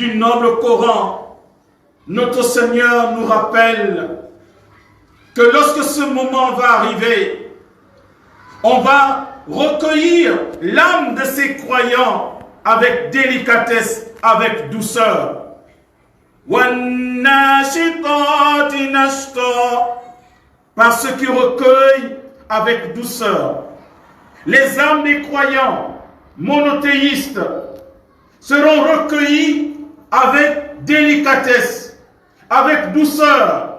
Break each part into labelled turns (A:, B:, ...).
A: Du noble Coran, notre Seigneur nous rappelle que lorsque ce moment va arriver, on va recueillir l'âme de ces croyants avec délicatesse, avec douceur. Par ce qui recueille avec douceur. Les âmes des croyants monothéistes seront recueillies avec délicatesse, avec douceur.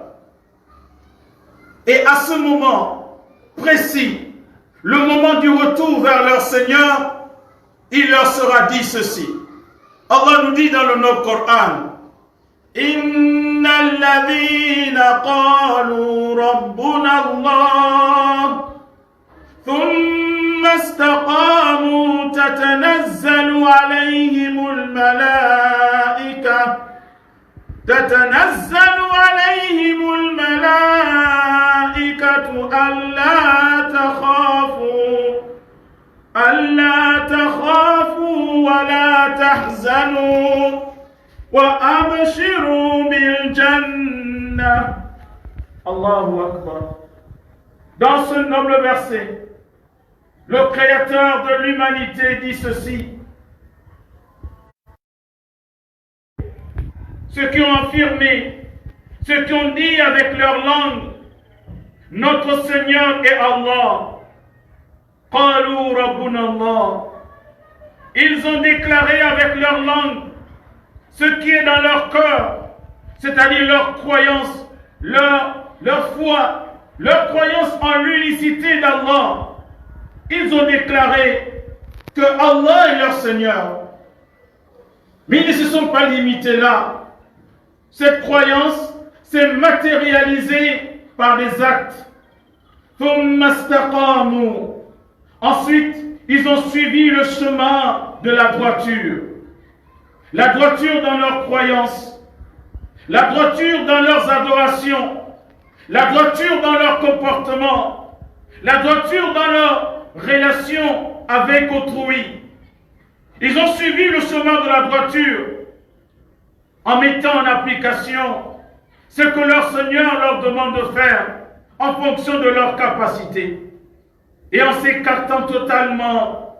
A: Et à ce moment précis, le moment du retour vers leur Seigneur, il leur sera dit ceci. Allah nous dit dans le Nouveau Coran, إن الذين قالوا ربنا الله ثم استقاموا تتنزل عليهم الملائكة ألا تخافوا ولا تحزنوا وأبشروا بالجنة. Allahu Akbar. Dans ce noble verset, le Créateur de l'humanité dit ceci. Ceux qui ont affirmé, ceux qui ont dit avec leur langue, notre Seigneur est Allah. Qalu Rabbuna Allah. Ils ont déclaré avec leur langue ce qui est dans leur cœur, c'est-à-dire leur croyance, leur foi, leur croyance en l'unicité d'Allah. Ils ont déclaré que Allah est leur Seigneur. Mais ils ne se sont pas limités là. Cette croyance s'est matérialisée par des actes. Ensuite, ils ont suivi le chemin de la droiture. La droiture dans leurs croyances, la droiture dans leurs adorations, la droiture dans leur comportement, la droiture dans leur relation avec autrui. Ils ont suivi le chemin de la droiture en mettant en application ce que leur Seigneur leur demande de faire en fonction de leur capacité et en s'écartant totalement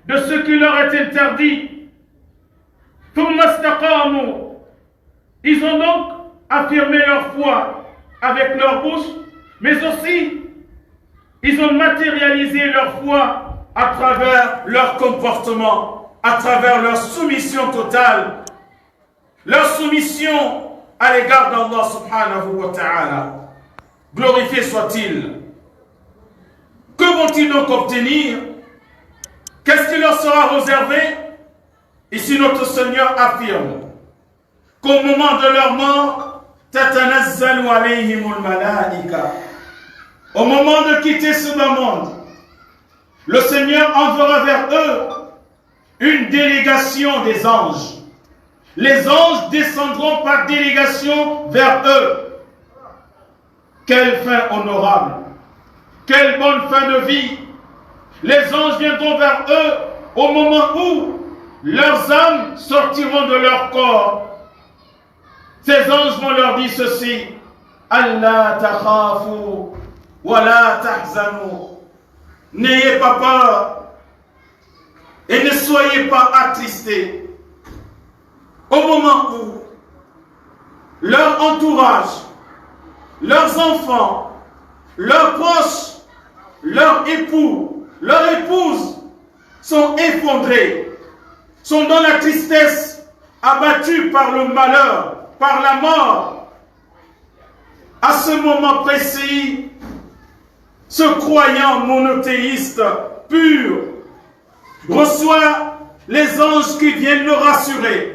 A: de ce qui leur est interdit. Ils ont donc affirmé leur foi avec leur bouche, mais aussi ils ont matérialisé leur foi à travers leur comportement, à travers leur soumission totale, leur soumission à l'égard d'Allah subhanahu wa ta'ala. Glorifié soit-il. Que vont-ils donc obtenir? Qu'est-ce qui leur sera réservé? Ici notre Seigneur affirme qu'au moment de leur mort, tatanazzalu alayhimul malaika. Au moment de quitter ce bas monde, le Seigneur enverra vers eux une délégation des anges. Les anges descendront par délégation vers eux. Quelle fin honorable! Quelle bonne fin de vie! Les anges viendront vers eux au moment où leurs âmes sortiront de leur corps. Ces anges vont leur dire ceci: Allah takhafu wa la tahzanu. N'ayez pas peur et ne soyez pas attristés. Au moment où leur entourage, leurs enfants, leurs proches, leurs époux, leurs épouses sont effondrés, sont dans la tristesse, abattus par le malheur, par la mort. À ce moment précis, ce croyant monothéiste pur reçoit les anges qui viennent le rassurer.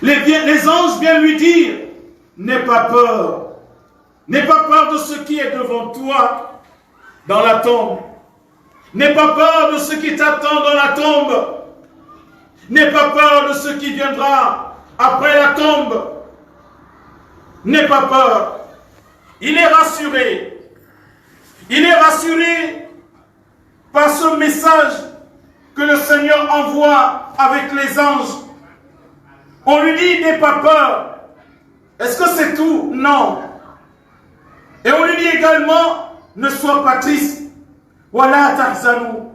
A: Les anges viennent lui dire: n'aie pas peur. N'aie pas peur de ce qui est devant toi dans la tombe. N'aie pas peur de ce qui t'attend dans la tombe. N'aie pas peur de ce qui viendra après la tombe. N'aie pas peur. Il est rassuré. Il est rassuré par ce message que le Seigneur envoie avec les anges. On lui dit, n'aie pas peur. Est-ce que c'est tout? Non. Et on lui dit également, ne sois pas triste. Voilà tahzanou.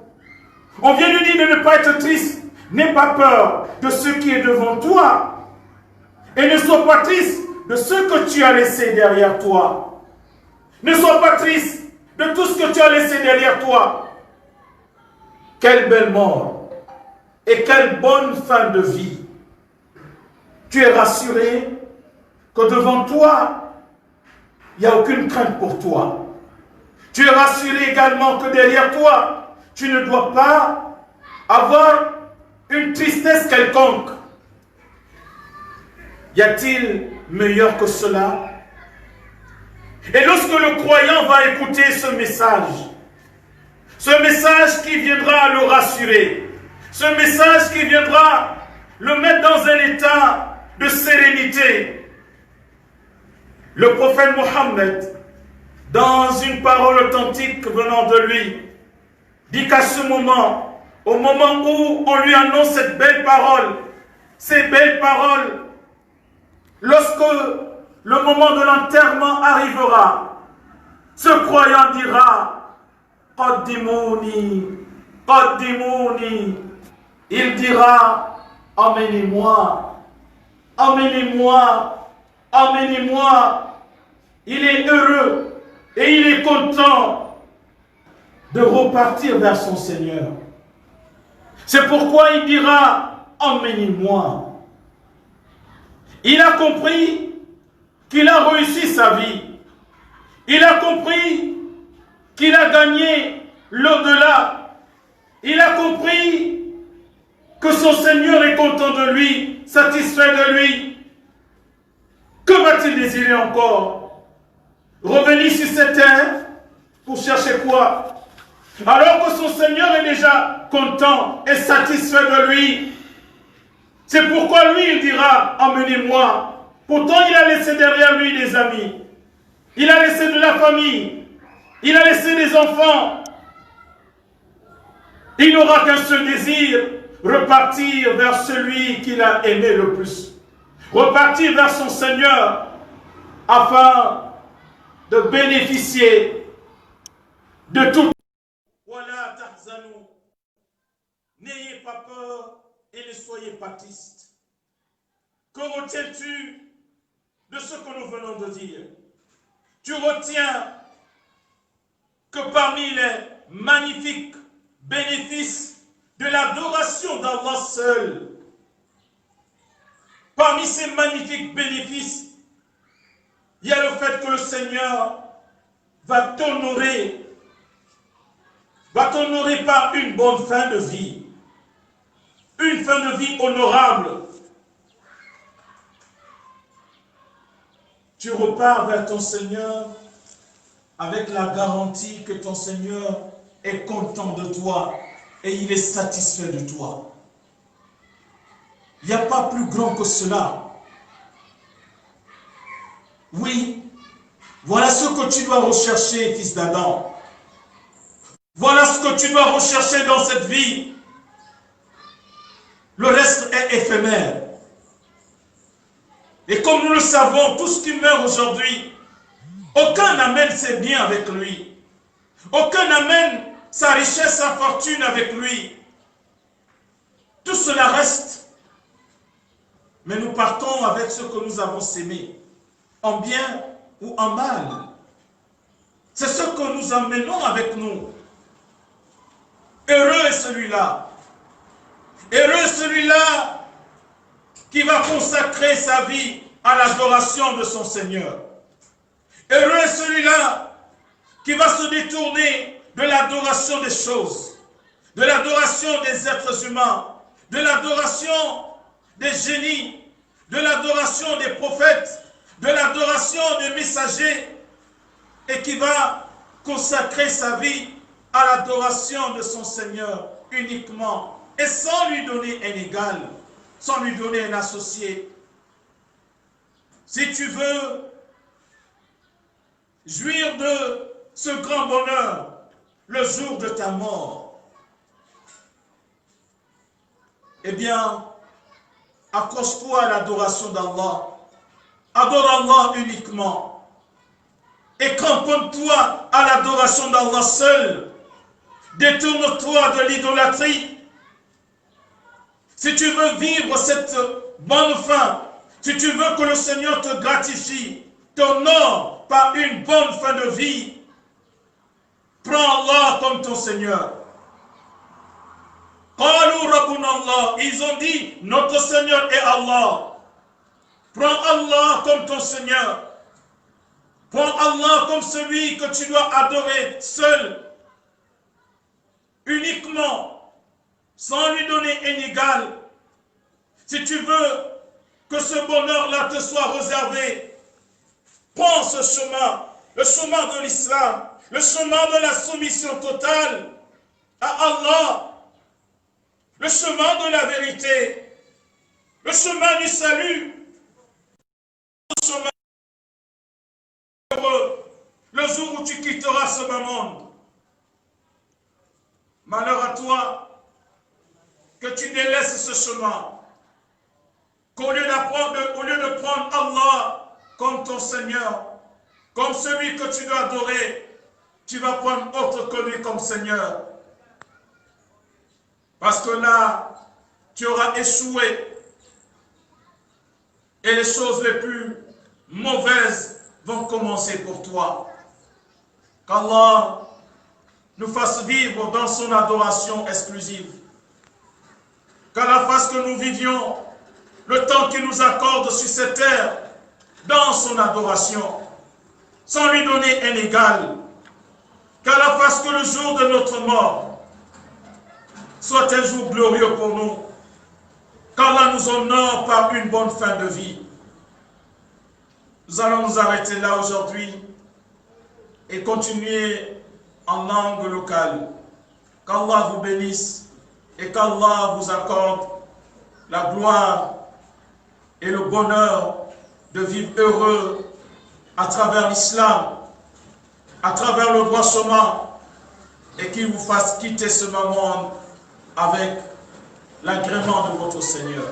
A: On vient lui dire de ne pas être triste. N'aie pas peur de ce qui est devant toi. Et ne sois pas triste de ce que tu as laissé derrière toi. Ne sois pas triste de tout ce que tu as laissé derrière toi. Quelle belle mort et quelle bonne fin de vie. Tu es rassuré que devant toi, il n'y a aucune crainte pour toi. Tu es rassuré également que derrière toi, tu ne dois pas avoir une tristesse quelconque. Y a-t-il meilleur que cela? Et lorsque le croyant va écouter ce message qui viendra le rassurer, ce message qui viendra le mettre dans un état de sérénité, le prophète Mohammed, dans une parole authentique venant de lui, dit qu'à ce moment, au moment où on lui annonce cette belle parole, ces belles paroles, lorsque le moment de l'enterrement arrivera, ce croyant dira Qaddimouni, Qaddimouni. Il dira emmenez-moi, emmenez-moi, emmenez-moi. Il est heureux et il est content de repartir vers son Seigneur. C'est pourquoi il dira emmenez-moi. Il a compris qu'il a réussi sa vie. Il a compris qu'il a gagné l'au-delà. Il a compris que son Seigneur est content de lui, satisfait de lui. Que va-t-il désirer encore? Revenir sur cette terre pour chercher quoi? Alors que son Seigneur est déjà content et satisfait de lui. C'est pourquoi lui, il dira, emmenez-moi. Pourtant, il a laissé derrière lui des amis. Il a laissé de la famille. Il a laissé des enfants. Il n'aura qu'un seul désir, repartir vers celui qu'il a aimé le plus. Repartir vers son Seigneur afin de bénéficier de tout. Voilà, tahzanou. N'ayez pas peur et ne soyez pas tristes. Que retiens-tu de ce que nous venons de dire? Tu retiens que parmi les magnifiques bénéfices de l'adoration d'Allah seul, parmi ces magnifiques bénéfices, il y a le fait que le Seigneur va t'honorer par une bonne fin de vie. Une fin de vie honorable. Tu repars vers ton Seigneur avec la garantie que ton Seigneur est content de toi et il est satisfait de toi. Il n'y a pas plus grand que cela. Oui, voilà ce que tu dois rechercher, fils d'Adam. Voilà ce que tu dois rechercher dans cette vie. Le reste est éphémère. Et comme nous le savons, tout ce qui meurt aujourd'hui, aucun n'amène ses biens avec lui. Aucun n'amène sa richesse, sa fortune avec lui. Tout cela reste. Mais nous partons avec ce que nous avons sémé, en bien ou en mal. C'est ce que nous emmenons avec nous. Heureux est celui-là. Heureux celui-là qui va consacrer sa vie à l'adoration de son Seigneur. Heureux celui-là qui va se détourner de l'adoration des choses, de l'adoration des êtres humains, de l'adoration des génies, de l'adoration des prophètes, de l'adoration des messagers, et qui va consacrer sa vie à l'adoration de son Seigneur uniquement, et sans lui donner un égal, sans lui donner un associé. Si tu veux jouir de ce grand bonheur le jour de ta mort, eh bien,
B: accroche-toi à l'adoration d'Allah. Adore Allah uniquement. Et cramponne-toi à l'adoration d'Allah seul. Détourne-toi de l'idolâtrie. Si tu veux vivre cette bonne fin, si tu veux que le Seigneur te gratifie, t'honore par une bonne fin de vie, prends Allah comme ton Seigneur. Ils ont dit, notre Seigneur est Allah. Prends Allah comme ton Seigneur. Prends Allah comme celui que tu dois adorer seul, uniquement, sans lui donner un égal. Si tu veux que ce bonheur-là te soit réservé, prends ce chemin, le chemin de l'islam, le chemin de la soumission totale à Allah, le chemin de la vérité, le chemin du salut, le chemin heureux, le jour où tu quitteras ce monde. Malheur à toi que tu délaisses ce chemin, qu'au lieu de prendre Allah comme ton Seigneur, comme celui que tu dois adorer, tu vas prendre autre que lui comme Seigneur. Parce que là, tu auras échoué et les choses les plus mauvaises vont commencer pour toi. Qu'Allah nous fasse vivre dans son adoration exclusive. Qu'Allah fasse que nous vivions le temps qu'il nous accorde sur cette terre dans son adoration, sans lui donner un égal. Qu'Allah fasse que le jour de notre mort soit un jour glorieux pour nous. Qu'Allah nous honore par une bonne fin de vie. Nous allons nous arrêter là aujourd'hui et continuer en langue locale. Qu'Allah vous bénisse et qu'Allah vous accorde la gloire et le bonheur de vivre heureux à travers l'islam, à travers le droit chemin, et qu'il vous fasse quitter ce monde avec l'agrément de votre Seigneur.